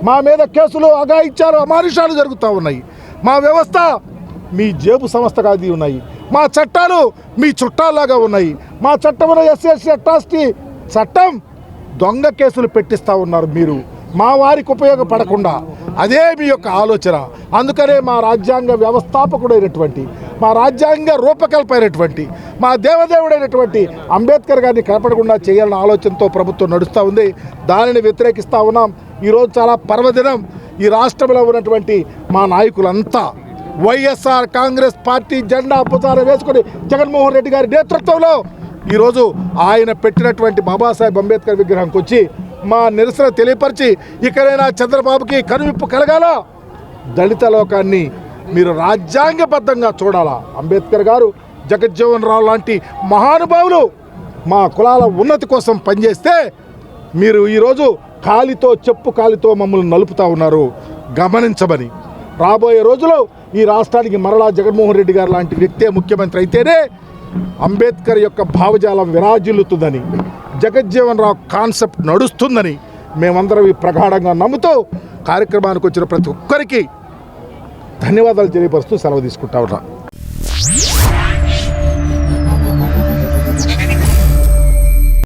మా మీద కేసులు, అఘాయిత్యాలు, అమానుషాలు జరుగుతూ ఉన్నాయి. మా వ్యవస్థ మీ జేబు సంస్థగా అది ఉన్నాయి. మా చట్టాలు మీ చుట్టాలాగా ఉన్నాయి. మా చట్టంలో ఎస్సీ అట్రాసిటీ చట్టం దొంగ కేసులు పెట్టిస్తూ ఉన్నారు మీరు, మా వారికి ఉపయోగపడకుండా. అదే మీ యొక్క ఆలోచన. అందుకనే మా రాజ్యాంగ వ్యవస్థాపకుడైనటువంటి, మా రాజ్యాంగ రూపకల్పైనటువంటి, మా దేవదేవుడైనటువంటి అంబేద్కర్ గారిని కనపడకుండా చేయాలన్న ఆలోచనతో ప్రభుత్వం నడుస్తూ ఉంది. దానిని వ్యతిరేకిస్తూ ఉన్నాం. ఈరోజు చాలా పర్వదినం. ఈ రాష్ట్రంలో ఉన్నటువంటి మా నాయకులంతా వైఎస్ఆర్ కాంగ్రెస్ పార్టీ జెండా పుతారం వేసుకొని జగన్మోహన్ రెడ్డి గారి నేతృత్వంలో ఈరోజు ఆయన పెట్టినటువంటి బాబాసాహెబ్ అంబేద్కర్ విగ్రహానికి వచ్చి మా నిరసన తెలియపరిచి ఇకనైనా చంద్రబాబుకి కనువిప్పు కలగాల, దళిత లోకాన్ని మీరు రాజ్యాంగబద్ధంగా చూడాలా. అంబేద్కర్ గారు, జగజ్జీవన్ రావు లాంటి మహానుభావులు మా కులాల ఉన్నతి కోసం పనిచేస్తే మీరు ఈరోజు చెప్పు కాలితో మమ్మల్ని నలుపుతూ ఉన్నారు. గమనించమని. రాబోయే రోజుల్లో ఈ రాష్ట్రానికి మరలా జగన్మోహన్ రెడ్డి గారు లాంటి వ్యక్తే ముఖ్యమంత్రి అయితేనే అంబేద్కర్ యొక్క భావజాలం విరాజిల్లుతుందని, జగజ్జీవన్ రావు కాన్సెప్ట్ నడుస్తుందని మేమందరం ఈ ప్రగాఢంగా నమ్ముతూ కార్యక్రమానికి వచ్చిన ప్రతి ఒక్కరికి ధన్యవాదాలు తెలియపరుస్తూ సెలవు తీసుకుంటా ఉన్నాం.